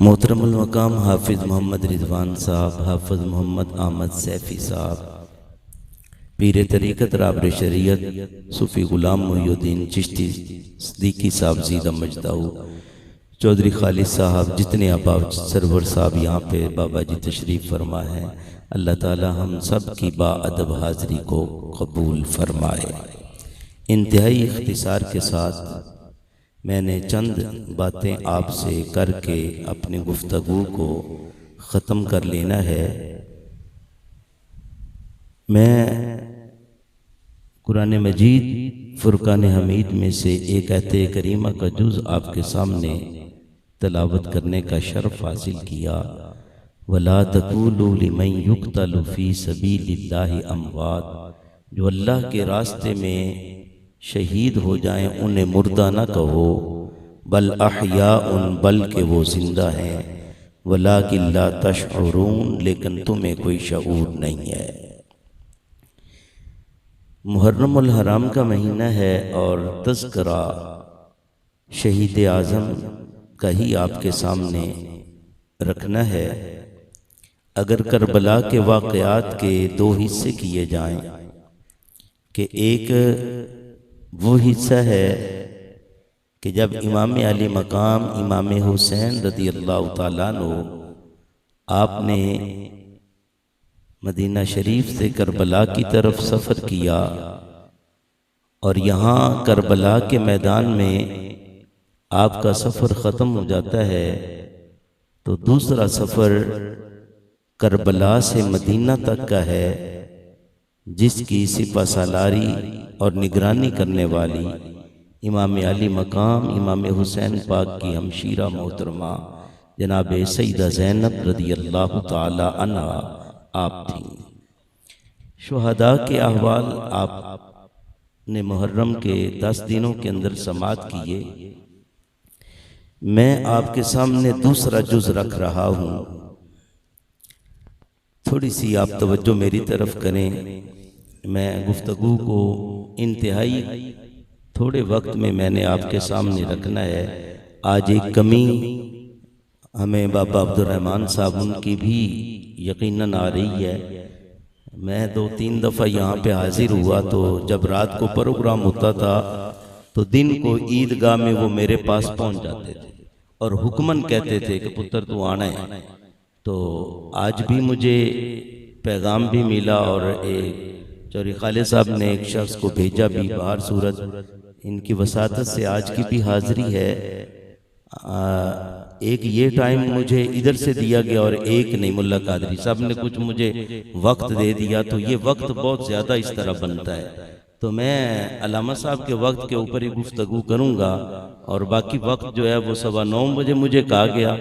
मोहतरमुल मकाम हाफिज़ मोहम्मद रिजवान साहब, हाफिज़ मोहम्मद अहमद सैफ़ी साहब, पीर तरीक़त राबर शरीयत सूफ़ी ग़ुलाम मुहिउद्दीन चिश्ती सिद्दीकी साहब ज़ीदा मजदाऊ, चौधरी खालिद साहब, जितने अहबाब सरवर साहब यहाँ पे बाबा जी तशरीफ़ फरमा है, अल्लाह ताला हम सब की बाअदब हाज़री को कबूल फरमाए। इंतहाई इख्तिसार के साथ मैंने चंद बातें आपसे करके अपनी गुफ्तगू को ख़त्म कर लेना है। मैं कुरान मजीद फुरकान हमीद में से एक आयत करीमा का जुज़ आपके सामने तलावत करने का शर्फ हासिल किया। वला तक़ूलू लिमन युक़तलु फ़ी सबीलिल्लाहि अमवात, जो अल्लाह के रास्ते में शहीद हो जाएं उन्हें मुर्दा न कहो, बल अहयाउन, बल्कि वो जिंदा हैं, वलाकिन ला तशऊरून, लेकिन तुम्हें कोई शऊर नहीं है। मुहर्रमुल हराम का महीना है और तज़किरा शहीद आज़म का ही आपके सामने रखना है। अगर करबला के वाक़यात के दो हिस्से किए जाएं कि एक वो हिस्सा है कि जब इमाम अली मकाम इमाम हुसैन रज़ी अल्लाह ताला अन्हु आपने मदीना शरीफ से करबला की तरफ सफ़र किया और यहाँ करबला के मैदान में आपका सफ़र ख़त्म हो जाता है, तो दूसरा सफ़र करबला से मदीना तक का है, जिसकी सिपा सालारी और निगरानी करने वाली इमाम अली मकाम इमाम हुसैन पाक की हमशीरा मोहतरमा जनाब सईदा ज़ैनब रज़ी अल्लाह ताला अन्हा आप थीं। शुहदा के अहवाल आपने मुहर्रम के 10 दिनों के अंदर समात किए। मैं आपके सामने दूसरा जुज़ रख रहा हूँ, थोड़ी सी आप तवज्जो मेरी तरफ करें। मैं गुफ्तगू को इंतहाई थोड़े वक्त में मैंने आपके सामने रखना है। आज एक कमी हमें बाबा अब्दुर्रहमान साहब उनकी भी यकीनन आ रही है। मैं 2-3 दफ़ा यहाँ पे हाजिर हुआ, तो जब रात को प्रोग्राम होता था तो दिन को ईदगाह में वो मेरे पास पहुँच जाते थे और हुक्मन कहते थे कि पुत्र तू आना है। तो आज भी मुझे पैगाम भी मिला और एक चौधरी खालिद साहब ने एक शख्स को भेजा भी बाहर सूरत, इनकी वसातत से आज की भी हाज़िरी है। एक ये टाइम मुझे इधर से दिया गया और एक नहीं, मुल्ला कादरी साहब ने कुछ मुझे वक्त दे दिया, तो ये वक्त बहुत ज़्यादा इस तरह बनता है। तो मैं अल्लामा साहब के वक्त के ऊपर ही गुफ्तगू करूँगा और बाकी वक्त जो है वो 9:15 बजे मुझे कहा गया,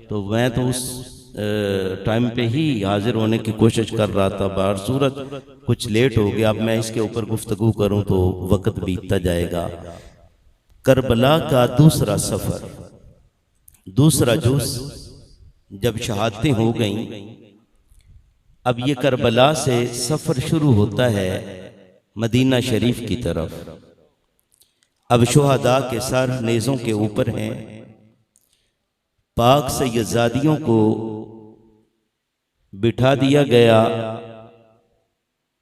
तो मैं तो उस टाइम पे ही हाजिर होने की कोशिश कर रहा था। बाहर सूरत कुछ लेट हो गया। अब मैं इसके ऊपर गुफ्तगू करूं तो वक्त बीतता जाएगा। करबला का दूसरा सफ़र, दूसरा जुज़, जब शहादतें हो गईं, अब ये करबला से सफ़र शुरू होता है मदीना शरीफ की तरफ। अब शुहदा के सर नेज़ों के ऊपर हैं, पाक सैयदजादियों को बिठा दिया गया।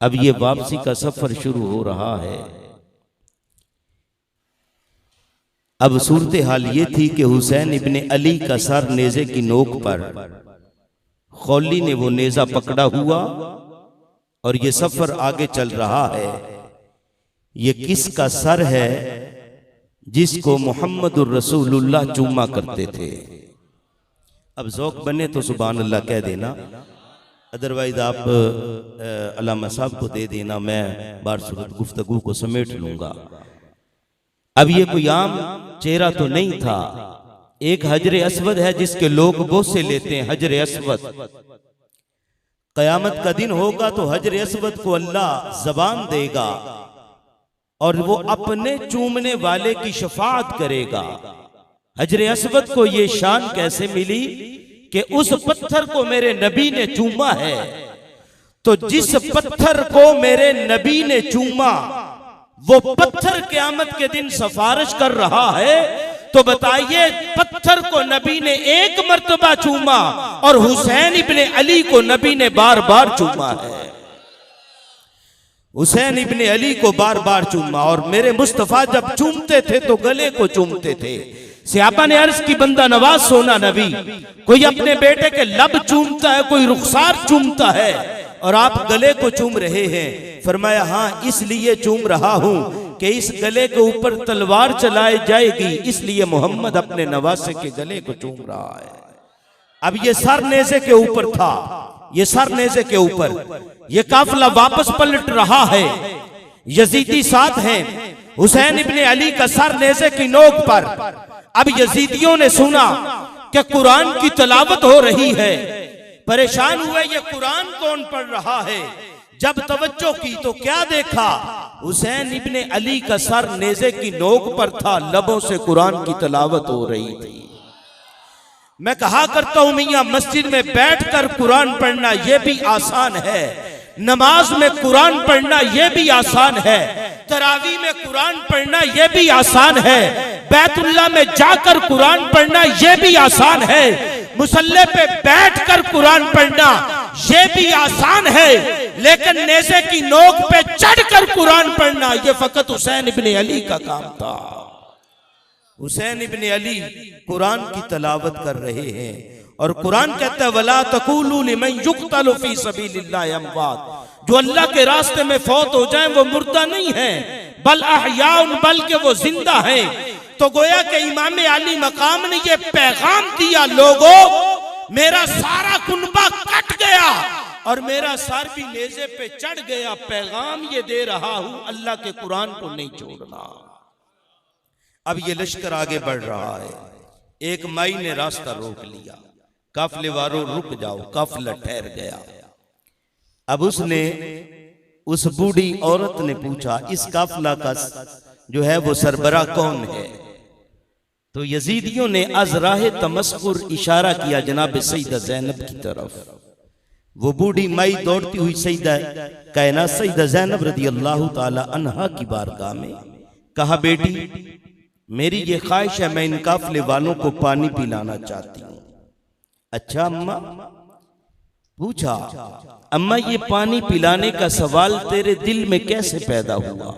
अब ये वापसी का सफर शुरू हो रहा है। अब सूरत हाल ये थी कि हुसैन इब्ने अली का सर नेज़े की नोक पर, खौली ने वो नेज़ा पकड़ा हुआ और ये सफर आगे चल रहा है। ये किसका सर है जिसको मोहम्मदुर रसूलुल्लाह चूमा करते थे? अब ज़ौक़ बने तो सुभान अल्लाह कह देना, अदरवाइज आप अल्लामा साहब को दे देना, मैं बार सूरत गुफ्तगू को समेट लूँगा। अब ये कोई आम चेहरा तो नहीं था। एक हजर अस्वद है जिसके लोग बोसे लेते हैं, हजर अस्वद। क़यामत का दिन होगा तो हजर अस्वद को अल्लाह ज़बान देगा और वो अपने चूमने वाले की शफाअत करेगा। हजर अस्वद को ये शान कैसे मिली कि उस पत्थर को मेरे नबी ने चूमा है, तो जिस पत्थर को मेरे नबी ने चूमा वो पत्थर क़यामत के दिन सिफारिश कर रहा है तो बताइए पत्थर को नबी ने एक मर्तबा चूमा और हुसैन इब्ने अली को नबी ने बार बार चूमा है। हुसैन इब्ने अली को बार बार चूमा, और मेरे मुस्तफा जब चूमते थे तो गले को चूमते थे। सहाबा ने अर्ज की बंदा नवाज सोना नबी, कोई अपने बेटे के लब चूमता है, कोई रुखसार चूमता है और आप गले को चूम रहे हैं। फरमाया हाँ, इसलिए चूम रहा हूं कि इस गले के ऊपर तलवार चलाई जाएगी, इसलिए मोहम्मद अपने नवासे के गले को चूम रहा है। अब ये सर नेज़े के ऊपर था, ये सर नेज़े के ऊपर, ये काफिला वापस पलट रहा है, यजीदी साथ हैं, हुसैन इब्ने अली का सर नेज़े की नोक पर। अब यजीदियों ने सुना कि कुरान की तिलावत हो रही है, परेशान हुए ये कुरान कौन पढ़ रहा है। जब तवज्जो की तो क्या देखा, हुसैन इब्ने अली का सर नेज़े की नोक पर था, लबों से कुरान की तिलावत हो रही थी। मैं कहा करता हूं मियां, मस्जिद में बैठकर कुरान पढ़ना यह भी आसान है, नमाज में कुरान पढ़ना यह भी आसान है, तरावी में कुरान पढ़ना यह भी आसान है, बैतुल्लाह में जाकर कुरान पढ़ना यह भी आसान है, मुसल्ले पे बैठकर कुरान पढ़ना यह भी आसान है, लेकिन नेज़े की नोक पे चढ़कर कुरान पढ़ना यह फकत हुसैन इब्ने अली का काम था। हुसैन इब्ने अली कुरान की तलावत कर रहे हैं और कुरान कहता है वला तकूलू लिमन युक्तलु फी सबीलिल्लाह अमवात, जो अल्लाह के रास्ते में फौत हो जाएं वो मुर्दा नहीं है, बल अहयाउन, बल्कि वो जिंदा है। तो गोया के इमाम अली मकाम ने ये पैगाम दिया, लोगों मेरा सारा कुनबा कट गया और मेरा सर भी नेज़े पे चढ़ गया, पैगाम ये दे रहा हूं अल्लाह के कुरान को नहीं छोड़ना। अब ये लश्कर आगे बढ़ रहा है, एक माई ने रास्ता रोक लिया, काफिले वालों रुक जाओ, काफिला ठहर गया। अब उसने, उस बूढ़ी औरत ने पूछा इस काफिला का जो है वो सरबरा कौन है। तो यजीदियों ने अज़राह तमस्कुर इशारा किया जनाब सईदा ज़ैनब की तरफ। वो बूढ़ी माई दौड़ती हुई सईदा कायनात सईदा ज़ैनब रज़ी अल्लाह ताला अन्हा की बारगाह में कहा, बेटी मेरी ये ख्वाहिश है, मैं इन काफिले वालों को पानी पिलाना चाहती हूँ। अच्छा अम्मा? पूछा, अम्मा ये पानी पिलाने का सवाल तेरे दिल में कैसे पैदा हुआ?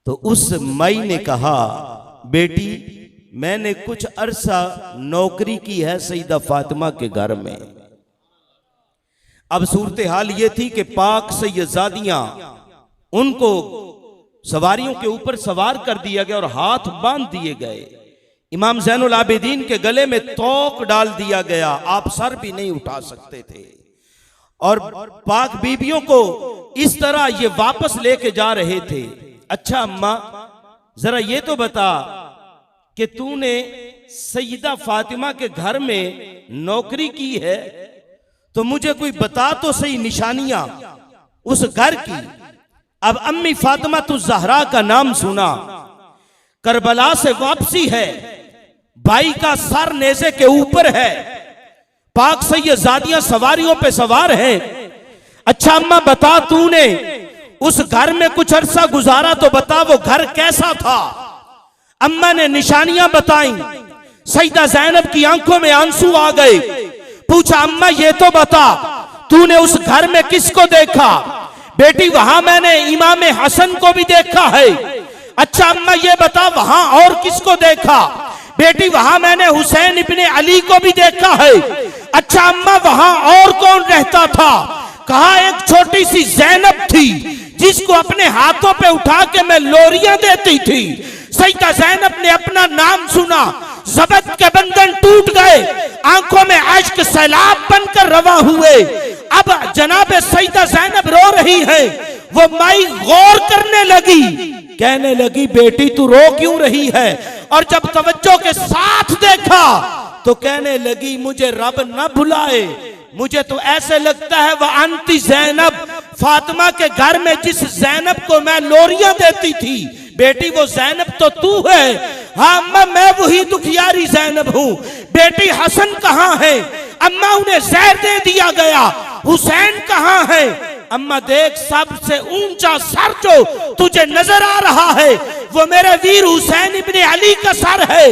तो उस माई ने कहा, बेटी मैंने कुछ अरसा नौकरी की है सईदा फातिमा के घर में। अब सूरत हाल ये थी कि पाक सैयदादियां, उनको सवारियों के ऊपर सवार कर दिया गया और हाथ बांध दिए गए। इमाम ज़ैनुल आबिदीन के गले में तोक डाल दिया गया, आप सर भी नहीं उठा सकते थे। और पाक बीबियों को इस तरह ये वापस लेके जा रहे थे। अच्छा अम्मा जरा ये तो बता कि तूने सईदा फातिमा के घर में नौकरी की है, तो मुझे कोई बता तो सही निशानियां उस घर की। अब अम्मी फातिमा तु ज़हरा का नाम सुना, करबला से वापसी है, भाई का सर नेज़े के ऊपर है, पाक सैयदादियां सवारियों पे सवार हैं। अच्छा अम्मा बता, तूने उस घर में कुछ अरसा गुजारा तो बता वो घर कैसा था। अम्मा ने निशानियां बताई, सईदा ज़ैनब की आंखों में आंसू आ गए। पूछा अम्मा ये तो बता, तूने उस घर में किसको देखा? बेटी वहां मैंने इमाम हसन को भी देखा है। अच्छा अम्मा ये बता वहां और किसको देखा? बेटी वहां मैंने हुसैन इब्ने अली को भी देखा है। अच्छा अम्मा वहां और कौन रहता था? कहा एक छोटी सी ज़ैनब थी जिसको अपने हाथों पे उठा के मैं लोरियां देती थी। सईदा ज़ैनब ने अपना नाम सुना, ज़बत के बंधन टूट गए, आंखों में अश्क सैलाब बनकर रवा हुए। अब जनाब सईदा ज़ैनब रो रही है। वो माई गौर करने लगी, कहने लगी बेटी तू रो क्यों रही है? और जब तवज्जो के साथ देखा तो कहने लगी मुझे रब न भुलाए, मुझे तो ऐसे लगता है वह अंती ज़ैनब फातिमा के घर में जिस ज़ैनब को मैं लोरियां देती थी, बेटी वो ज़ैनब तो तू है। हाँ अम्मा मैं वही दुखियारी ज़ैनब हूँ। बेटी हसन कहाँ है? अम्मा उन्हें ज़हर दे दिया गया। हुसैन कहाँ है? अम्मा देख, सबसे ऊंचा सर जो तुझे नजर आ रहा है वो मेरे वीर हुसैन इब्ने अली का सर है।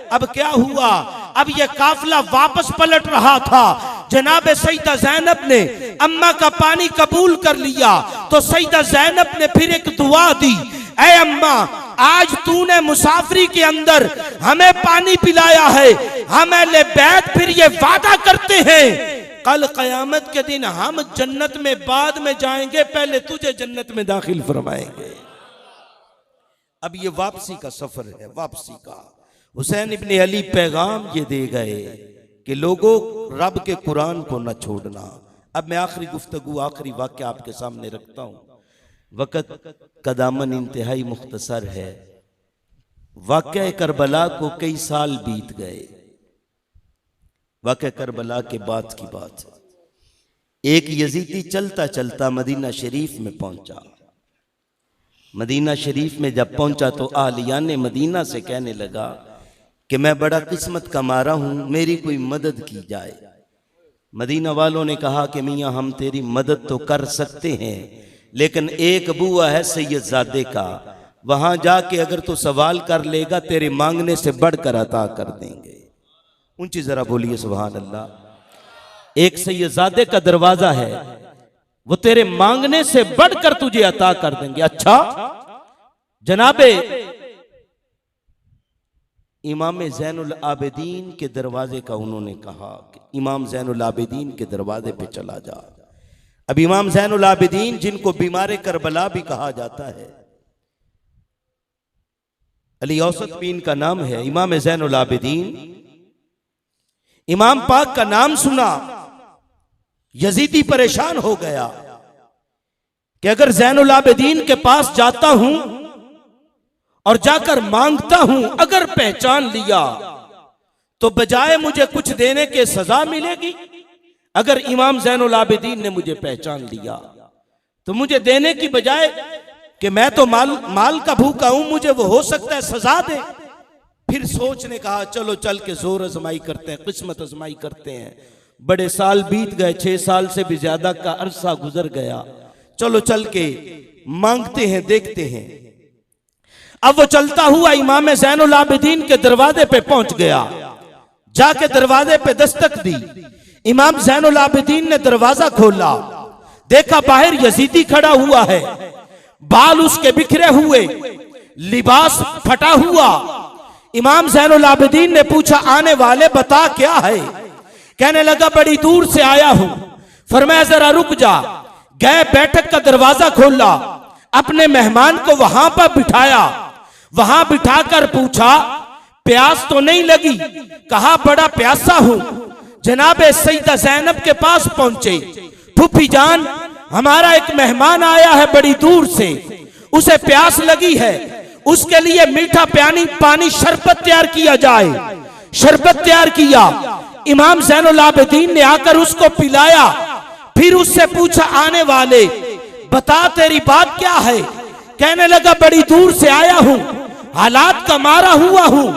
अब क्या हुआ, अब ये काफिला वापस पलट रहा था। जनाब सईदा ज़ैनब ने अम्मा का पानी कबूल कर लिया तो सईदा ज़ैनब ने फिर एक दुआ दी, ऐ अम्मा, आज तूने मुसाफरी के अंदर हमें पानी पिलाया है, हम अहले बैत फिर ये वादा करते हैं कल क़यामत के दिन हम जन्नत में बाद में जाएंगे, पहले तुझे जन्नत में दाखिल फरमाएंगे। अब ये वापसी का सफर है, वापसी का। हुसैन इब्ने अली पैगाम ये दे गए कि लोगों, रब के कुरान को न छोड़ना। अब मैं आखिरी गुफ्तगू, आखिरी वाक़या आपके सामने रखता हूँ। वक़्त का दामन इंतहाई मुख्तसर है। वाक़या करबला को कई साल बीत गए। वाक़या करबला के बाद की बात है। एक यजीदी चलता चलता मदीना शरीफ में पहुंचा। मदीना शरीफ में जब पहुंचा तो आलियाने मदीना से कहने लगा कि मैं बड़ा किस्मत का मारा हूं, मेरी कोई मदद की जाए। मदीना वालों ने कहा कि मियाँ हम तेरी मदद तो कर सकते हैं, लेकिन एक बुआ है सैयदजादे का, वहां जाके अगर तू सवाल कर लेगा तेरे मांगने से बढ़कर अता कर देंगे। ऊंची जरा बोलिए सुभान अल्लाह। एक सैयदजादे का दरवाजा है, वो तेरे मांगने से बढ़कर तुझे अता कर देंगे। अच्छा, जनाबे इमाम ज़ैनुल आबिदीन के दरवाजे का उन्होंने कहा कि इमाम ज़ैनुल आबिदीन के दरवाजे पे चला जा। अब इमाम ज़ैनुल आबिदीन, जिनको बीमार करबला भी कहा जाता है, अली औसत भी इनका नाम है, इमाम ज़ैनुल आबिदीन, इमाम पाक का नाम सुना, यजीदी परेशान हो गया कि अगर ज़ैनुल आबिदीन के पास जाता हूं और जाकर मांगता हूं, अगर पहचान लिया तो बजाय मुझे कुछ देने के सजा मिलेगी। अगर इमाम ज़ैनुल आबिदीन ने मुझे पहचान लिया तो मुझे देने की बजाय कि मैं तो माल का भूखा हूं, मुझे वो हो सकता है सजा दे। फिर सोच ने कहा चलो चल के जोर आजमाई करते हैं, किस्मत आजमाई करते हैं। बड़े साल बीत गए, 6 साल से भी ज्यादा का अरसा गुजर गया। चलो चल के मांगते हैं, देखते हैं। अब वो चलता हुआ इमाम ज़ैनुल आबिदीन के दरवाजे पे पहुंच गया। जाके दरवाजे पे दस्तक दी। इमाम ज़ैनुल आबिदीन ने दरवाजा खोला, देखा बाहर यजीदी खड़ा हुआ है, बाल उसके बिखरे हुए, लिबास फटा हुआ। इमाम ज़ैनुल आबिदीन ने पूछा आने वाले बता क्या है? कहने लगा बड़ी दूर से आया हूं। फरमाया जरा रुक जा। गए, बैठक का दरवाजा खोला, अपने मेहमान को वहां पर बिठाया। वहां बिठाकर पूछा प्यास तो नहीं लगी? कहा बड़ा प्यासा हूं। जनाबे सईदा ज़ैनब के पास पहुंचे। फूफी जान, हमारा एक मेहमान आया है बड़ी दूर से, उसे प्यास लगी है, उसके लिए मीठा पानी शरबत तैयार किया जाए। शरबत तैयार किया। इमाम ज़ैनुल आबिदीन ने आकर उसको पिलाया। फिर उससे पूछा आने वाले बता तेरी बात क्या है? कहने लगा बड़ी दूर से आया हूं, हालात का मारा हुआ हूं,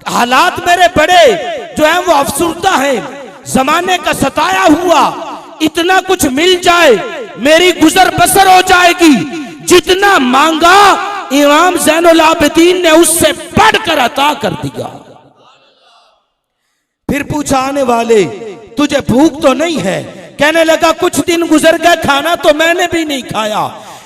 हालात मेरे बड़े जो है वो अफसुर्दा है, जमाने का सताया हुआ, इतना कुछ मिल जाए मेरी गुजर बसर हो जाएगी। जितना मांगा इमाम ज़ैनुल आबिदीन ने उससे बढ़कर अता कर दिया। फिर पूछा आने वाले तुझे भूख तो नहीं है? कहने लगा कुछ दिन गुजर गए, खाना तो मैंने भी नहीं खाया।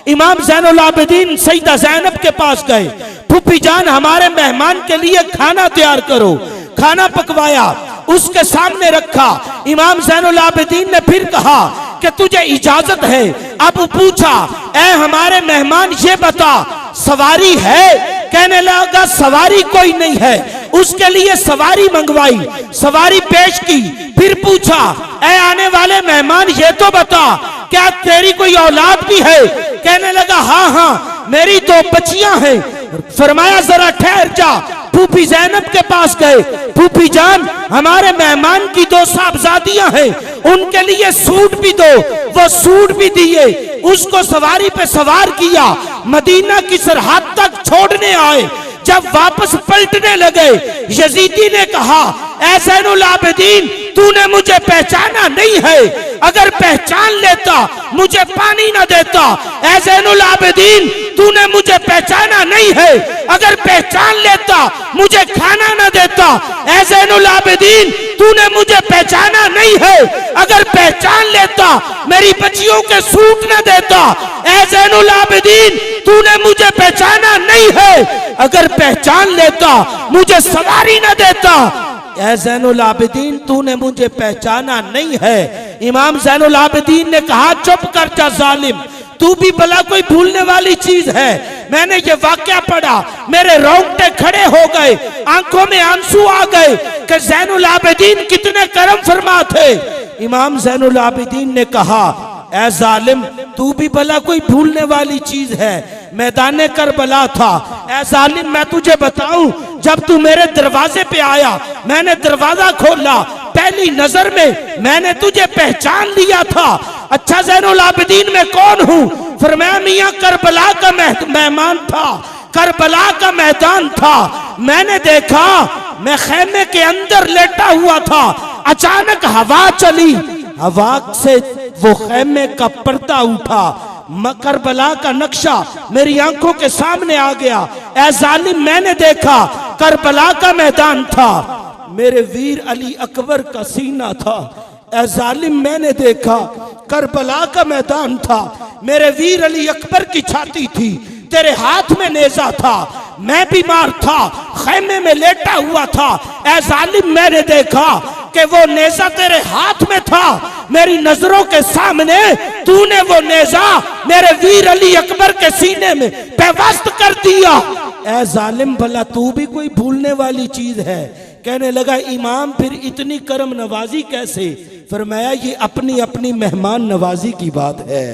इमाम ज़ैनुल आबिदीन सईदा ज़ैनब के पास गए। फूफी जान हमारे मेहमान के लिए खाना तैयार करो। खाना पकवाया, उसके सामने रखा। इमाम ज़ैनुल आबिदीन ने फिर कहा कि तुझे इजाजत है। अब पूछा ऐ हमारे मेहमान ये बता सवारी है? कहने लगा सवारी कोई नहीं है। उसके लिए सवारी मंगवाई, सवारी पेश की। फिर पूछा ऐ आने वाले मेहमान ये तो बता क्या तेरी कोई औलाद भी है? कहने लगा हाँ हाँ मेरी 2 बच्चियां हैं। फरमाया जरा ठहर जा। फूफी ज़ैनब के पास गए। फूफी जान हमारे मेहमान की 2 साहबजादियां हैं, उनके लिए सूट भी दो। वो सूट भी दिए, उसको सवारी पे सवार किया, मदीना की सरहद तक छोड़ने आए। जब वापस पलटने लगे यजीदी ने कहा ऐ ज़ैनुल आबिदीन तूने मुझे पहचाना नहीं है, अगर पहचान लेता मुझे पानी न देता। ऐ ज़ैनुल आबिदीन तूने मुझे पहचाना नहीं है, अगर पहचान लेता मुझे खाना न देता। ऐ ज़ैनुल आबिदीन तूने मुझे पहचाना नहीं है, अगर पहचान लेता मेरी बच्चियों के सूट न देता। ऐ ज़ैनुल आबिदीन तूने मुझे पहचाना नहीं है, अगर पहचान लेता मुझे सवारी न देता। ऐ ज़ैनुल आबिदीन तूने मुझे पहचाना नहीं है। इमाम ज़ैनुल आबिदीन ने कहा चुप कर जा जालिम, तू भी भला कोई भूलने वाली चीज है। मैंने ये वाकया पढ़ा, मेरे रोंगटे खड़े हो गए, आंखों में आंसू आ गए कि ज़ैनुल आबिदीन कितने करम फरमा थे। इमाम ज़ैनुल आबिदीन ने कहा ऐ जालिम तू भी भला कोई भूलने वाली चीज है। मैदान करबला था। ऐ जालिम मैं तुझे बताऊं, जब तू मेरे दरवाजे पे आया मैंने दरवाजा खोला, पहली नजर में मैंने तुझे पहचान लिया था। अच्छा ज़ैनुल आबिदीन मैं कौन हूँ? फरमाया मियां करबला का मेहमान था, करबला का मैदान था। मैंने देखा, मैं खेमे के अंदर लेटा हुआ था, अचानक हवा चली, हवा से वो खेमे का पर्दा उठा, करबला का नक्शा मेरी आंखों के सामने आ गया। ऐ जालिम मैंने देखा, करबला का मैदान था, मेरे वीर अली अकबर का सीना था। ऐ जालिम मैंने देखा, करबला का मैदान था, मेरे वीर अली अकबर की छाती थी, तेरे हाथ में नेजा था, मैं बीमार था, खेमे में लेटा हुआ था। ऐ जालिम मैंने देखा कि वो नेजा तेरे हाथ में था, मेरी नजरों के सामने तूने वो नेजा मेरे वीर अली अकबर के सीने में पेवस्त कर दिया। ऐ जालिम भला तू भी कोई भूलने वाली चीज है? कहने लगा इमाम फिर इतनी करम नवाजी कैसे? फरमाया ये अपनी अपनी मेहमान नवाजी की बात है।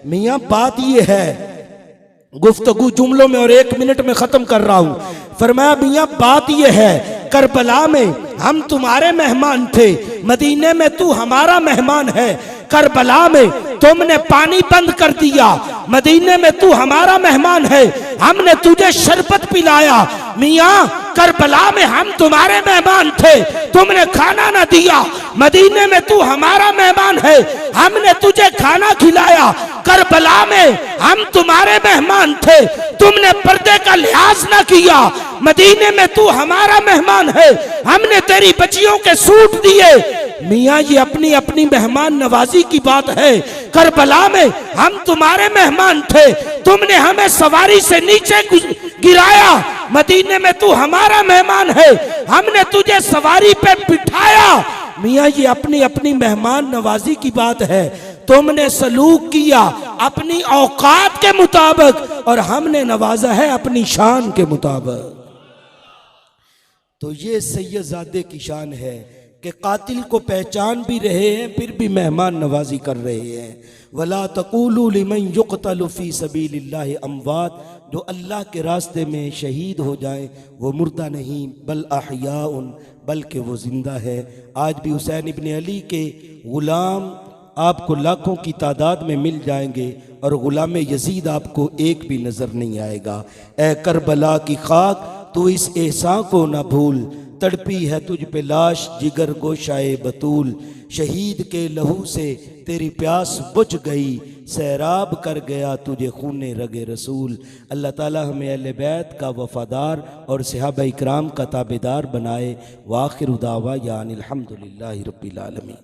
मियाँ बात ये है, गुफ्तगू जुमलों में और 1 मिनट में खत्म कर रहा हूं। फरमाया मियाँ बात ये है, करबला में हम तुम्हारे मेहमान थे, मदीने में तू हमारा मेहमान है। करबला में तुमने पानी बंद कर दिया, मदीने में तू हमारा मेहमान है, हमने तुझे शरबत पिलाया। मियाँ करबला में हम तुम्हारे मेहमान थे, तुमने खाना न दिया, मदीने में तू हमारा मेहमान है, हमने तुझे खाना खिलाया। करबला में हम तुम्हारे मेहमान थे, तुमने पर्दे का लिहाज न किया, मदीने में तू हमारा मेहमान है, हमने तेरी बच्चियों के सूट दिए। मियाँ ये अपनी अपनी मेहमान नवाजी की बात है। करबला में हम तुम्हारे मेहमान थे, तुमने हमें सवारी से नीचे गिराया, मदीने में तू हमारा मेहमान है, हमने तुझे सवारी पे बिठाया। मियाँ ये अपनी अपनी मेहमान नवाजी की बात है। तुमने सलूक किया अपनी औकात के मुताबिक और हमने नवाजा है अपनी शान के मुताबिक। तो ये सैयदजादे की शान है कि कातिल को पहचान भी रहे हैं फिर भी मेहमान नवाजी कर रहे हैं। वला तक़ूलू लिमन युक़तलु फ़ी सबीलिल्लाहि अमवात, जो अल्लाह के रास्ते में शहीद हो जाए वो मुर्दा नहीं बल अहयाउन, बल्कि वो जिंदा है। आज भी हुसैन इब्न अली के गुलाम आपको लाखों की तादाद में मिल जाएंगे और गुलाम यजीद आपको एक भी नज़र नहीं आएगा। ए करबला की खाक तू इस एहसान को न भूल, तड़पी है तुझ पे लाश जिगर गोशाए बतूल। शहीद के लहू से तेरी प्यास बुझ गई, सैराब कर गया तुझे खूने रगे रसूल। अल्लाह ताला हमें अहले बैत का वफ़ादार और सहाबा इकराम का ताबेदार बनाए। वाखिर दावा यानी अल्हम्दुलिल्लाहि रब्बिल आलमीन।